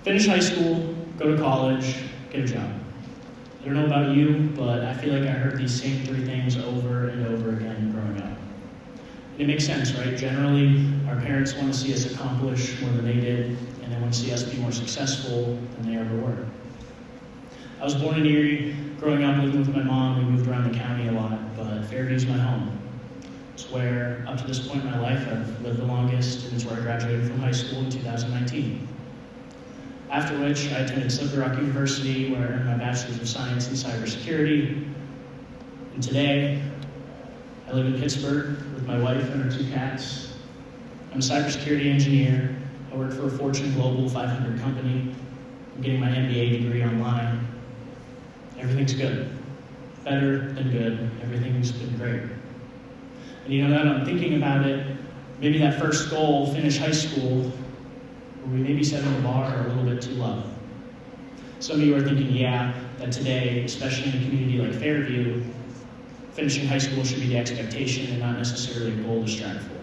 Finish high school, go to college, get a job. I don't know about you, but I feel like I heard these same three things over and over again growing up. And it makes sense, right? Generally, our parents want to see us accomplish more than they did, and they want to see us be more successful than they ever were. I was born in Erie. Growing up, living with my mom, we moved around the county a lot, but Fairview's my home. It's where, up to this point in my life, I've lived the longest, and it's where I graduated from high school in 2019. After which, I attended Schlabach University, where I earned my Bachelor's of Science in Cybersecurity. And today, I live in Pittsburgh with my wife and our 2 cats. I'm a cybersecurity engineer. I work for a Fortune Global 500 company. I'm getting my MBA degree online. Everything's good. Better than good. Everything's been great. And you know that I'm thinking about it, maybe that first goal, finish high school, we may be setting the bar a little bit too low. Some of you are thinking, yeah, that today, especially in a community like Fairview, finishing high school should be the expectation and not necessarily a goal to strive for.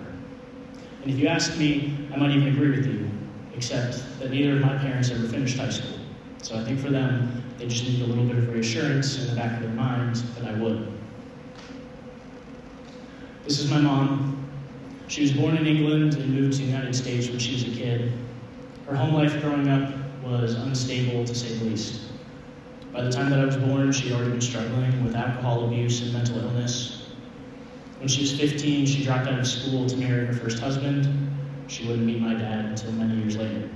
And if you ask me, I might even agree with you, except that neither of my parents ever finished high school. So I think for them, they just need a little bit of reassurance in the back of their minds that I would. This is my mom. She was born in England and moved to the United States when she was a kid. Her home life growing up was unstable, to say the least. By the time that I was born, she had already been struggling with alcohol abuse and mental illness. When she was 15, she dropped out of school to marry her first husband. She wouldn't meet my dad until many years later.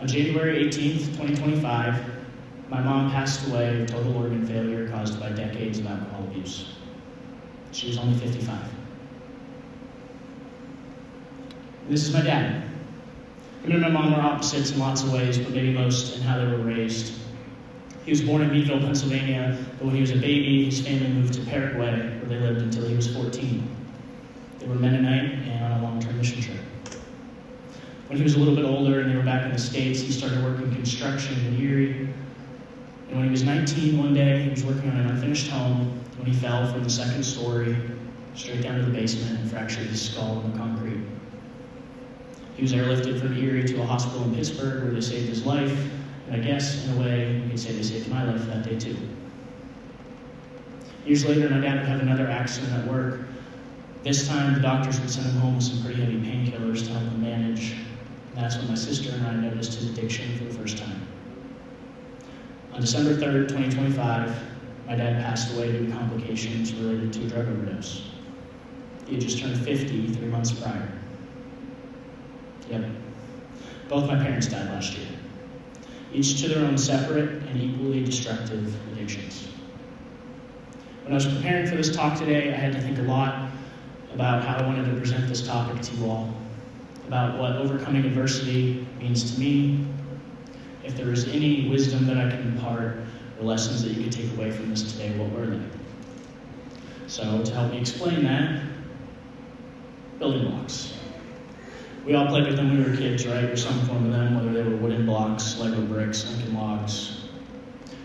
On January 18th, 2025, my mom passed away of total organ failure caused by decades of alcohol abuse. She was only 55. This is my dad. Him and my mom were opposites in lots of ways, but maybe most in how they were raised. He was born in Meadville, Pennsylvania, but when he was a baby, his family moved to Paraguay, where they lived until he was 14. They were Mennonite and on a long-term mission trip. When he was a little bit older and they were back in the States, he started working construction in Erie. And when he was 19 one day, he was working on an unfinished home when he fell from the second story straight down to the basement and fractured his skull in the concrete. He was airlifted from Erie to a hospital in Pittsburgh where they saved his life, and I guess, in a way, you could say they saved my life that day too. Years later, my dad would have another accident at work. This time, the doctors would send him home with some pretty heavy painkillers to help him manage. And that's when my sister and I noticed his addiction for the first time. On December 3rd, 2025, my dad passed away due to complications related to a drug overdose. He had just turned 50 3 months prior. Yep. Both my parents died last year, each to their own separate and equally destructive addictions. When I was preparing for this talk today, I had to think a lot about how I wanted to present this topic to you all, about what overcoming adversity means to me, if there was any wisdom that I could impart or lessons that you could take away from this today, what were they? So to help me explain that, building blocks. We all played with them when we were kids, right? Or some form of them, whether they were wooden blocks, Lego bricks, Lincoln logs.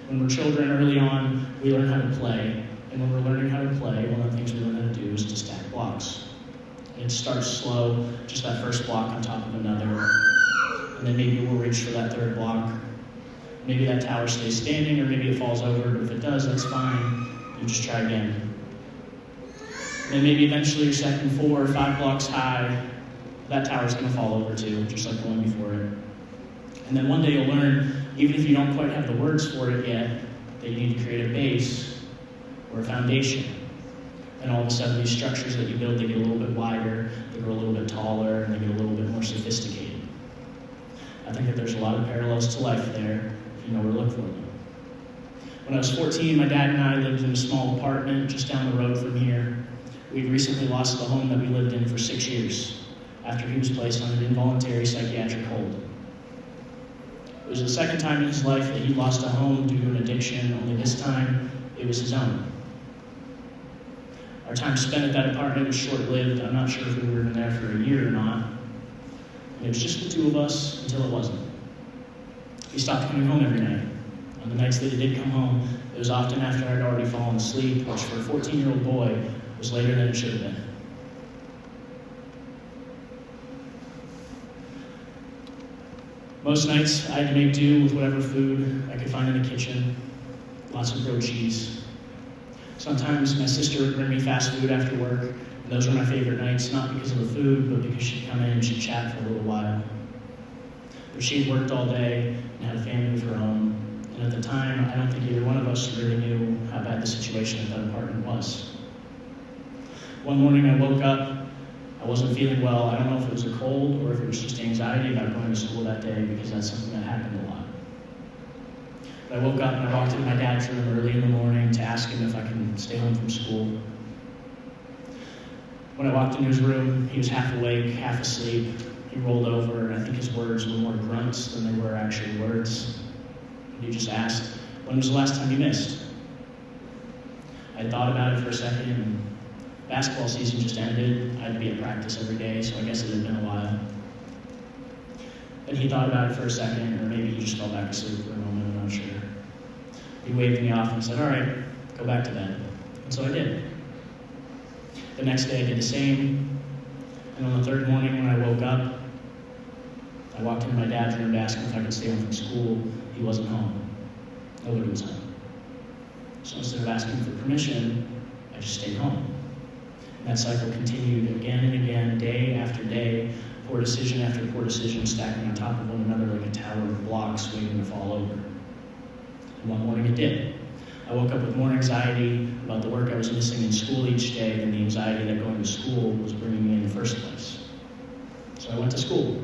When we're children, early on, we learn how to play. And when we're learning how to play, one of the things we learn how to do is to stack blocks. And it starts slow, just that first block on top of another. And then maybe we'll reach for that third block. Maybe that tower stays standing, or maybe it falls over, but if it does, that's fine. You just try again. And then maybe eventually you're stacking 4 or 5 blocks high. That tower's going to fall over too, just like the one before it. And then one day you'll learn, even if you don't quite have the words for it yet, that you need to create a base or a foundation. And all of a sudden these structures that you build, they get a little bit wider, they grow a little bit taller, and they get a little bit more sophisticated. I think that there's a lot of parallels to life there, if you know where to look for them. When I was 14, my dad and I lived in a small apartment just down the road from here. We'd recently lost the home that we lived in for 6 years, after he was placed on an involuntary psychiatric hold. It was the second time in his life that he lost a home due to an addiction, only this time it was his own. Our time spent at that apartment was short-lived. I'm not sure if we were in there for a year or not. And it was just the two of us until it wasn't. He stopped coming home every night. On the nights that he did come home, it was often after I'd already fallen asleep, which for a 14-year-old boy was later than it should have been. Most nights, I had to make do with whatever food I could find in the kitchen, lots of grilled cheese. Sometimes my sister would bring me fast food after work, and those were my favorite nights, not because of the food, but because she'd come in and she'd chat for a little while. But she had worked all day and had a family of her own, and at the time, I don't think either one of us really knew how bad the situation at that apartment was. One morning I woke up, I wasn't feeling well. I don't know if it was a cold or if it was just anxiety about going to school that day, because that's something that happened a lot. But I woke up and I walked into my dad's room early in the morning to ask him if I can stay home from school. When I walked into his room, he was half awake, half asleep. He rolled over, and I think his words were more grunts than they were actually words. And he just asked, "When was the last time you missed?" I thought about it for a second, and basketball season just ended. I had to be at practice every day, so I guess it had been a while. Then he thought about it for a second, or maybe he just fell back asleep for a moment, I'm not sure. He waved me off and said, "All right, go back to bed." And so I did. The next day I did the same, and on the third morning when I woke up, I walked into my dad's room to ask him if I could stay home from school. He wasn't home. Nobody was home. So instead of asking for permission, I just stayed home. And that cycle continued again and again, day after day, poor decision after poor decision, stacking on top of one another like a tower of blocks waiting to fall over. And one morning it did. I woke up with more anxiety about the work I was missing in school each day than the anxiety that going to school was bringing me in the first place. So I went to school.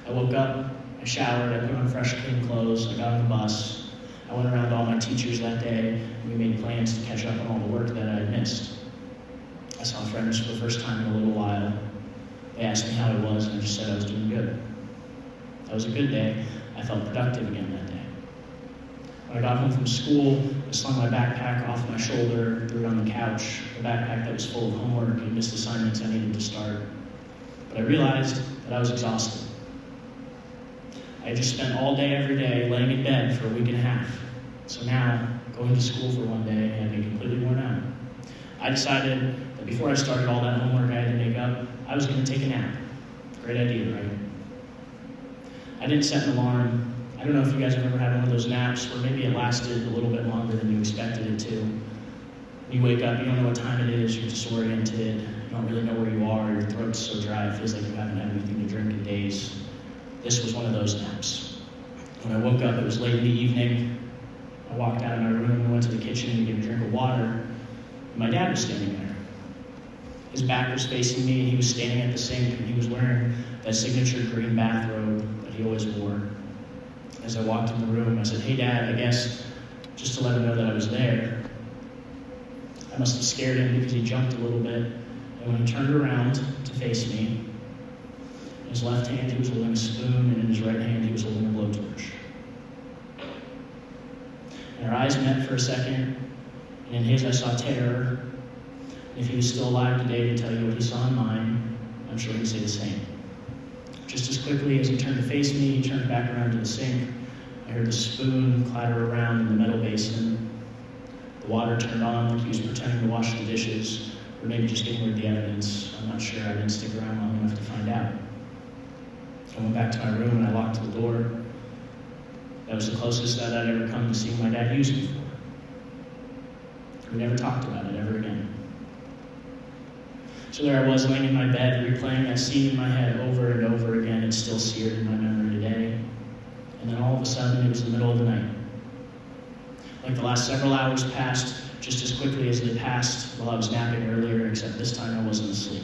I woke up, I showered, I put on fresh, clean clothes, I got on the bus. I went around to all my teachers that day, and we made plans to catch up on all the work that I had missed. I saw friends for the first time in a little while. They asked me how I was, and I just said I was doing good. That was a good day. I felt productive again that day. When I got home from school, I slung my backpack off my shoulder, threw it on the couch, a backpack that was full of homework and missed assignments I needed to start. But I realized that I was exhausted. I had just spent all day, every day, laying in bed for a week and a half. So now, going to school for one day had me completely worn out. I decided that before I started all that homework I had to make up, I was going to take a nap. Great idea, right? I didn't set an alarm. I don't know if you guys have ever had one of those naps where maybe it lasted a little bit longer than you expected it to. You wake up, you don't know what time it is, you're disoriented, you don't really know where you are, your throat's so dry it feels like you haven't had anything to drink in days. This was one of those naps. When I woke up, it was late in the evening. I walked out of my room and went to the kitchen to get a drink of water, and my dad was standing there. His back was facing me, and he was standing at the sink, and he was wearing that signature green bathrobe that he always wore. As I walked in the room, I said, "Hey, Dad," I guess, just to let him know that I was there. I must have scared him because he jumped a little bit, and when he turned around to face me, in his left hand he was holding a spoon, and in his right hand he was holding a blowtorch. And our eyes met for a second, and in his I saw terror. And if he was still alive today to tell you what he saw in mine, I'm sure he'd say the same. Just as quickly as he turned to face me, he turned back around to the sink. I heard the spoon clatter around in the metal basin. The water turned on like he was pretending to wash the dishes, or maybe just getting rid of the evidence. I'm not sure. I didn't stick around long enough to find out. I went back to my room and I locked the door. That was the closest that I'd ever come to seeing my dad use me for. We never talked about it ever again. So there I was laying in my bed, replaying that scene in my head over and over again. It's still seared in my memory today. And then all of a sudden, it was the middle of the night. Like the last several hours passed just as quickly as they passed while I was napping earlier, except this time I wasn't asleep.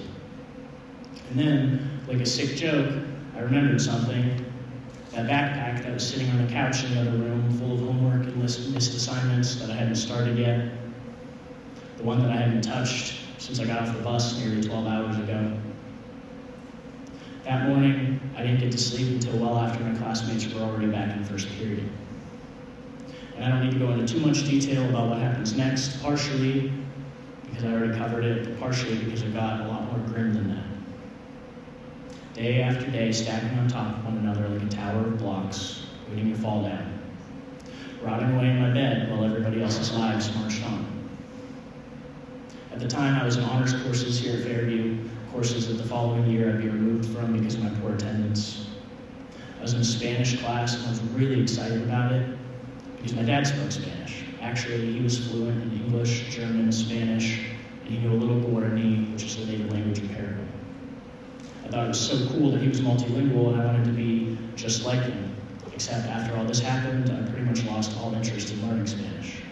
And then, like a sick joke, I remembered something. That backpack that was sitting on the couch in the other room, full of homework and missed assignments that I hadn't started yet. The one that I hadn't touched since I got off the bus nearly 12 hours ago. That morning, I didn't get to sleep until well after my classmates were already back in first period. And I don't need to go into too much detail about what happens next, partially because I already covered it, but partially because it got a lot more grim than that. Day after day, stacking on top of one another like a tower of blocks, waiting to fall down. Rotting away in my bed while everybody else's lives marched on. At the time, I was in honors courses here at Fairview, courses that the following year I'd be removed from because of my poor attendance. I was in a Spanish class, and I was really excited about it because my dad spoke Spanish. Actually, he was fluent in English, German, Spanish, and he knew a little Guarani, which is the native language of Paraguay. I thought it was so cool that he was multilingual, and I wanted to be just like him. Except after all this happened, I pretty much lost all interest in learning Spanish.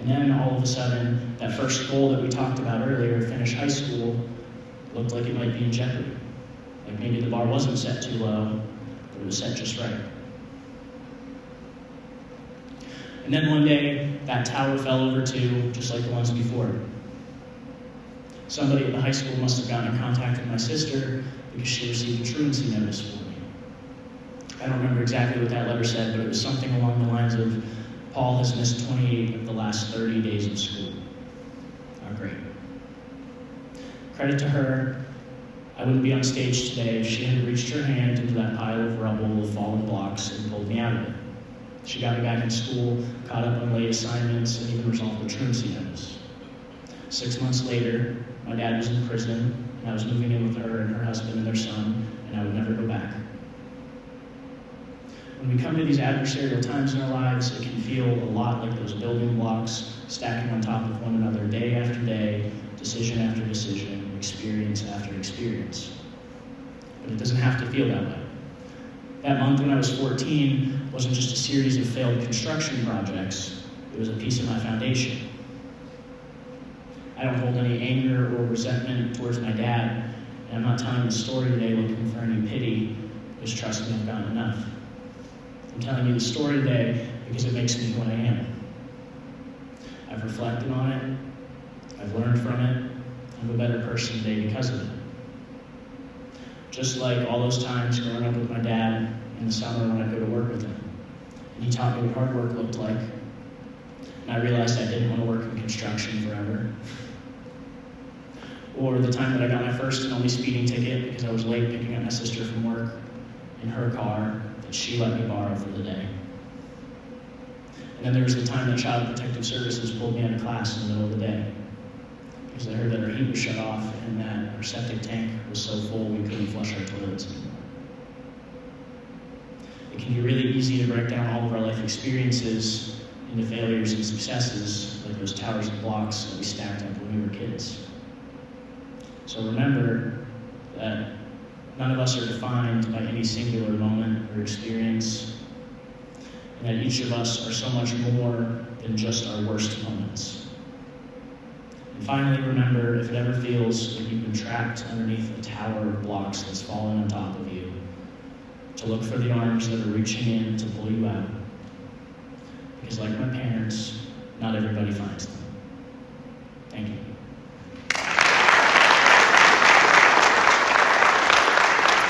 And then all of a sudden, that first goal that we talked about earlier, finish high school, looked like it might be in jeopardy. Like maybe the bar wasn't set too low, but it was set just right. And then one day, that tower fell over too, just like the ones before. Somebody at the high school must have gotten in contact with my sister because she received a truancy notice for me. I don't remember exactly what that letter said, but it was something along the lines of, Paul has missed 28 of the last 30 days of school. Not great. Credit to her, I wouldn't be on stage today if she had reached her hand into that pile of rubble of fallen blocks and pulled me out of it. She got me back in school, caught up on late assignments, and even resolved the truancy notice. 6 months later, my dad was in prison, and I was moving in with her and her husband and their son, and I would never go back. When we come to these adversarial times in our lives, it can feel a lot like those building blocks stacking on top of one another day after day, decision after decision, experience after experience. But it doesn't have to feel that way. That month when I was 14 wasn't just a series of failed construction projects, it was a piece of my foundation. I don't hold any anger or resentment towards my dad, and I'm not telling the story today looking for any pity, because trust me, I've gotten enough. I'm telling you the story today because it makes me who I am. I've reflected on it, I've learned from it, I'm a better person today because of it. Just like all those times growing up with my dad in the summer when I'd go to work with him. And he taught me what hard work looked like. And I realized I didn't want to work in construction forever. Or the time that I got my first and only speeding ticket because I was late picking up my sister from work in her car that she let me borrow for the day. And then there was the time that Child Protective Services pulled me out of class in the middle of the day because I heard that our heat was shut off and that our septic tank was so full we couldn't flush our toilets anymore. It can be really easy to break down all of our life experiences into failures and successes, like those towers and blocks that we stacked up when we were kids. So remember that none of us are defined by any singular moment or experience, and that each of us are so much more than just our worst moments. And finally, remember, if it ever feels like you've been trapped underneath a tower of blocks that's fallen on top of you, to look for the arms that are reaching in to pull you out. Because like my parents, not everybody finds them. Thank you.